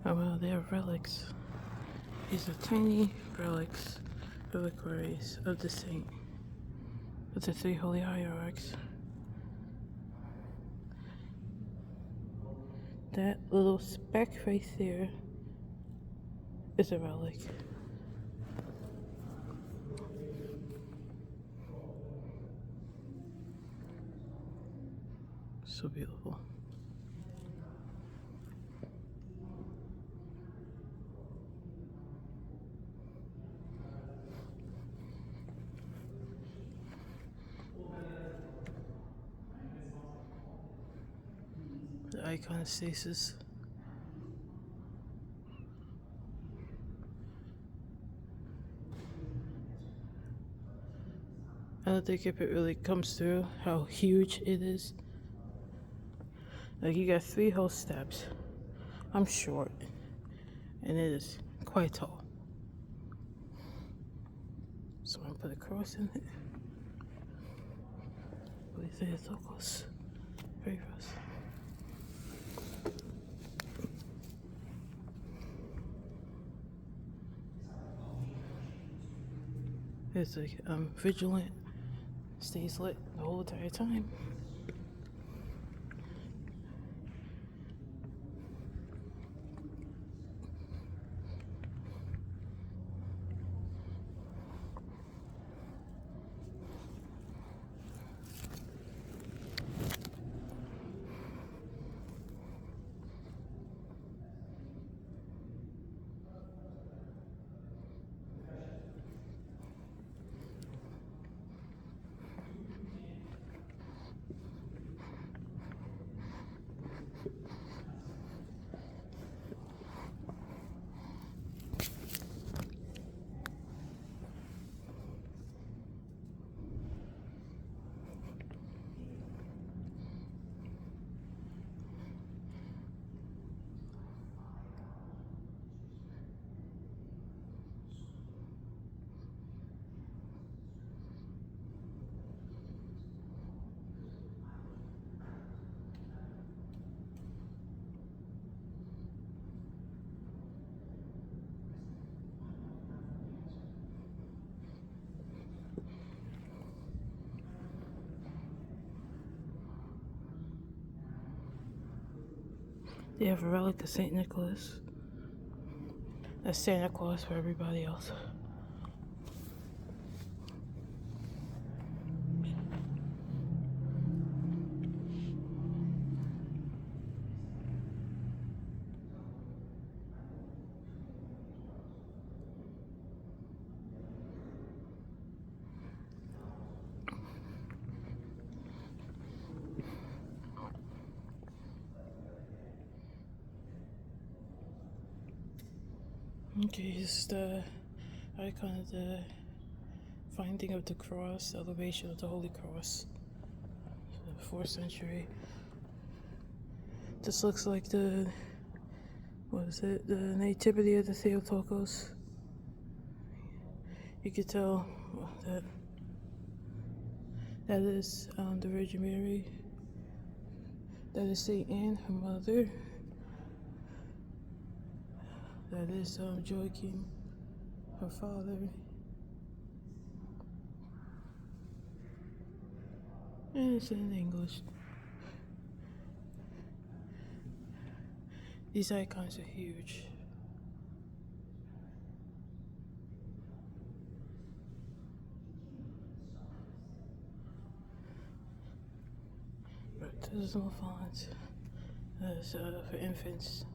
Oh well, they are relics. These are tiny relics, reliquaries of the saint, of the three holy hierarchs. That little speck right there is a relic. So beautiful. The iconostasis. I don't think if it really comes through how huge it is. Like, you got 3 whole steps. I'm short, and it is quite tall. So I'm gonna put a cross in it. Please say it's so close. Very close. It's like I'm vigilant, stays lit the whole entire time. They have a relic of St. Nicholas. That's Santa Claus for everybody else. Okay, this is the icon of the finding of the cross, the elevation of the Holy Cross, the 4th century. This looks like the, what is it, the nativity of the Theotokos. You could tell that is the Virgin Mary. That is Saint Anne, her mother. That is Joachim, her father. And it's in English. These icons are huge. Baptismal fonts. That's for infants.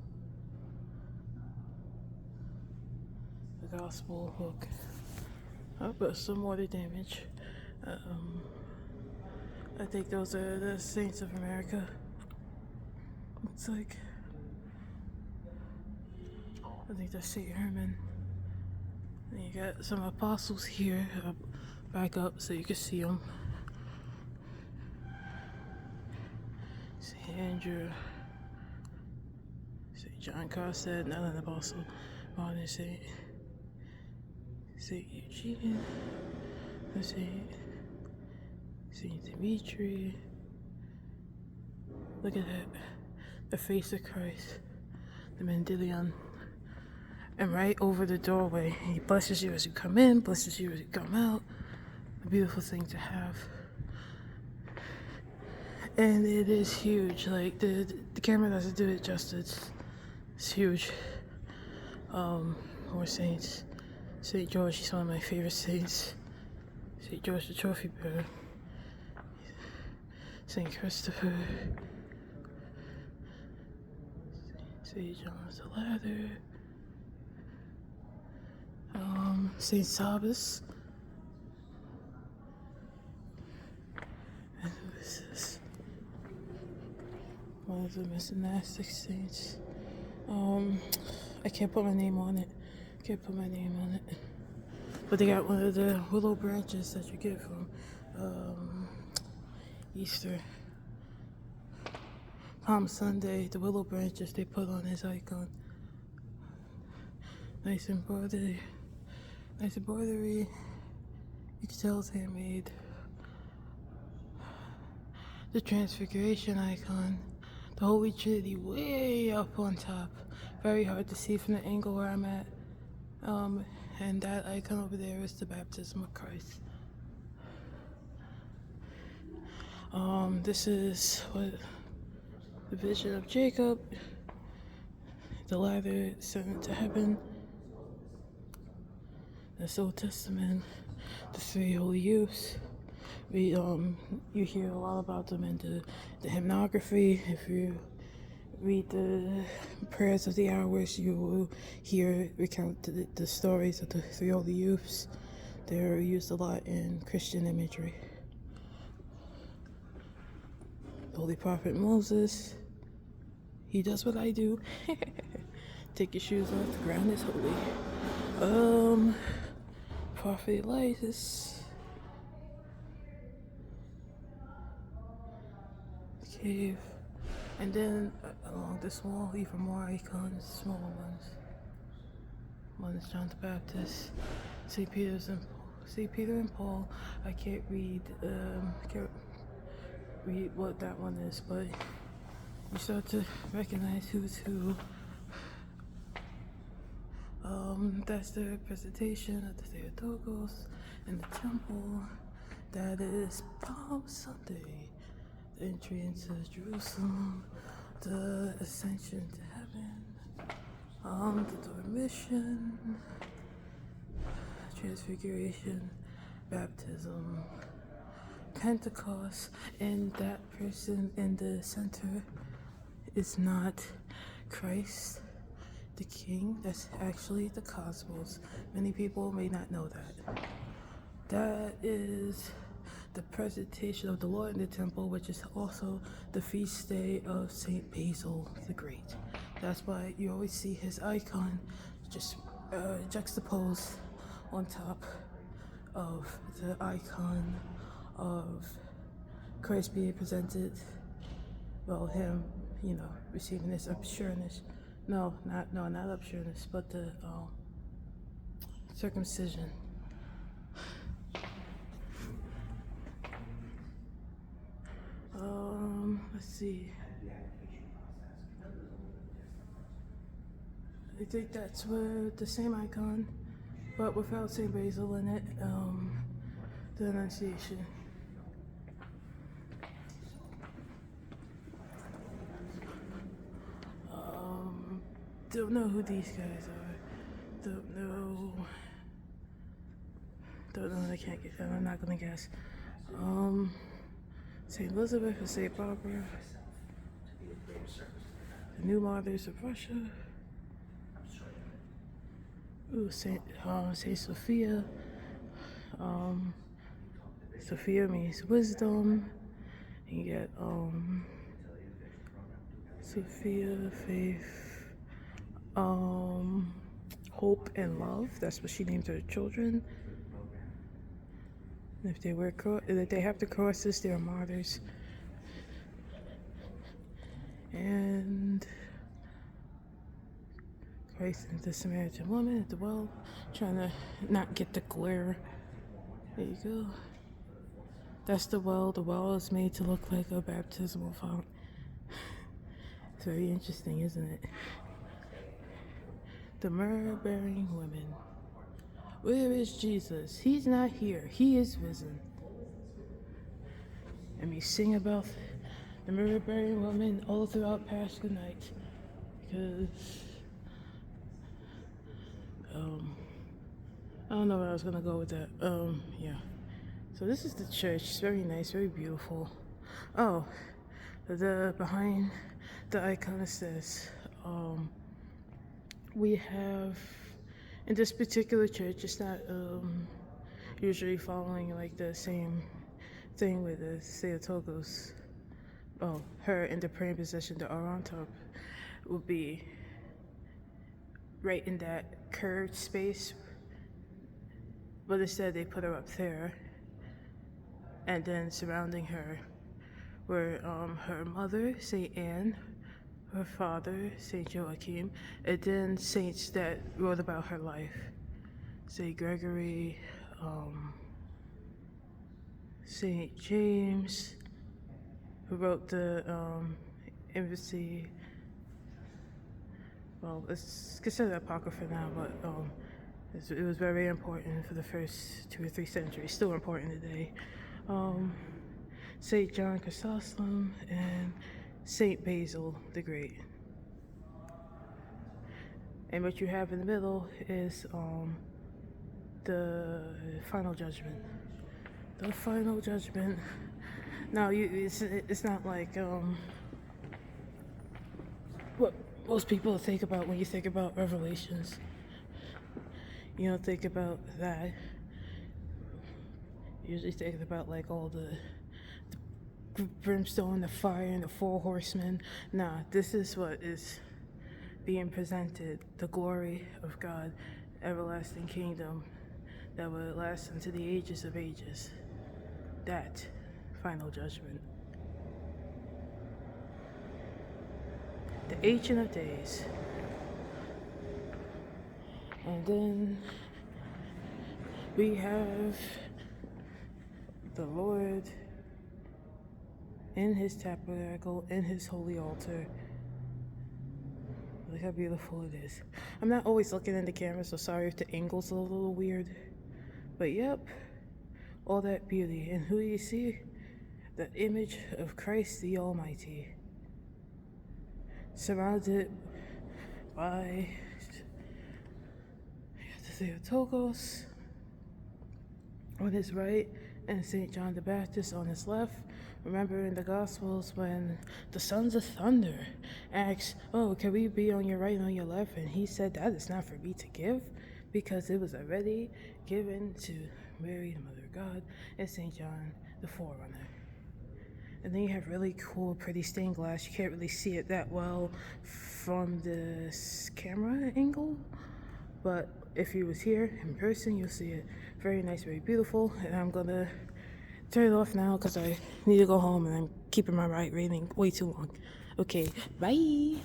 The Gospel book. But some water damage. I think those are the Saints of America. Looks like. I think that's St. Herman. And you got some apostles here. Back up so you can see them. St. Andrew. St. John Cosset, not an apostle. Modern Saint. St. Eugene. St. Dimitri. Look at that. The face of Christ. the Mendelian. And right over the doorway, he blesses you as you come in, blesses you as you come out. A beautiful thing to have. And it is huge. Like the camera doesn't do it justice. It's huge. More saints. St. George, he's one of my favorite saints. St. George the Trophy Bearer. St. Christopher. St. John the Ladder. St. Sabas. And who is this? One of the monastic saints. I can't put my name on it. But they got one of the willow branches that you get from Easter. Palm Sunday, the willow branches they put on his icon. Nice embroidery. You can tell it's handmade. The Transfiguration icon. The Holy Trinity way up on top. Very hard to see from the angle where I'm at. And that icon over there is the baptism of Christ. This is what the vision of Jacob, the ladder sent to heaven, the Old Testament, the three holy youths. You hear a lot about them in the hymnography. If you read the prayers of the hours, you will recount the stories of the three holy youths. They're used a lot in Christian imagery. The Holy Prophet Moses, he does what I do. Take your shoes off, the ground is holy. Prophet Elias. Cave. And then along this wall, even more icons, smaller ones. One is John the Baptist, St. Peter and Paul. I can't read what that one is, but you start to recognize who's who. That's the presentation of the Theotokos in the temple. That is Palm Sunday. The entry into Jerusalem, the ascension to heaven, the Dormition, Transfiguration, baptism, Pentecost, and that person in the center is not Christ, the King. That's actually the cosmos. Many people may not know that. That is the presentation of the Lord in the temple, which is also the feast day of Saint Basil the Great. That's why you always see his icon just juxtaposed on top of the icon of Christ being presented. Well, him, receiving this obscureness. Not obscureness, but the circumcision. Let's see. I think that's where the same icon, but without St. Basil in it, the Annunciation. Don't know who these guys are. Don't know. I can't get. I'm not gonna guess. St. Elizabeth and St. Barbara. The New Martyrs of Russia. Ooh, Saint Sophia. Sophia means wisdom. You get Sophia, faith, hope and love. That's what she named her children. And if they have the crosses, they're martyrs. And Christ and the Samaritan woman at the well, trying to not get the glare. There you go. That's the well. The well is made to look like a baptismal font. It's very interesting, isn't it? The myrrh-bearing women. Where is Jesus? He's not here. He is risen. And we sing about the myrrh-bearing woman all throughout Pascha night. Because, I don't know where I was going to go with that. Yeah. So this is the church. It's very nice, very beautiful. Oh, the behind the icon it says, we have, in this particular church, it's not usually following like the same thing with the Theotokos. Oh, her in the praying position, the R on top, would be right in that curved space, but instead they put her up there, and then surrounding her were her mother, Saint Anne, her father, Saint Joachim, and then saints that wrote about her life, Saint Gregory, Saint James, who wrote the embassy. Well, it's considered apocrypha now, but it was very important for the first 2 or 3 centuries. Still important today. Saint John Chrysostom and Saint Basil the Great. And what you have in the middle is the final judgment. The final judgment. Now, it's not like what most people think about when you think about Revelations. You don't think about that. You usually think about like all the brimstone, the fire, and the 4 horsemen. Nah, this is what is being presented, the glory of God, everlasting kingdom that will last unto the ages of ages. That final judgment. The Ancient of Days. And then we have the Lord in his tabernacle, in his holy altar. Look how beautiful it is. I'm not always looking in the camera, so sorry if the angle's a little weird. But yep, all that beauty. And who do you see? The image of Christ the Almighty, surrounded by the Theotokos on his right and St. John the Baptist on his left. Remember in the Gospels when the sons of thunder asked, oh, can we be on your right and on your left? And he said, that is not for me to give, because it was already given to Mary, the Mother of God, and St. John, the forerunner. And then you have really cool, pretty stained glass. You can't really see it that well from this camera angle, but if you was here in person, you'll see it. Very nice, very beautiful. And I'm gonna turn it off now because I need to go home and I'm keeping my ride rating way too long. Okay, bye.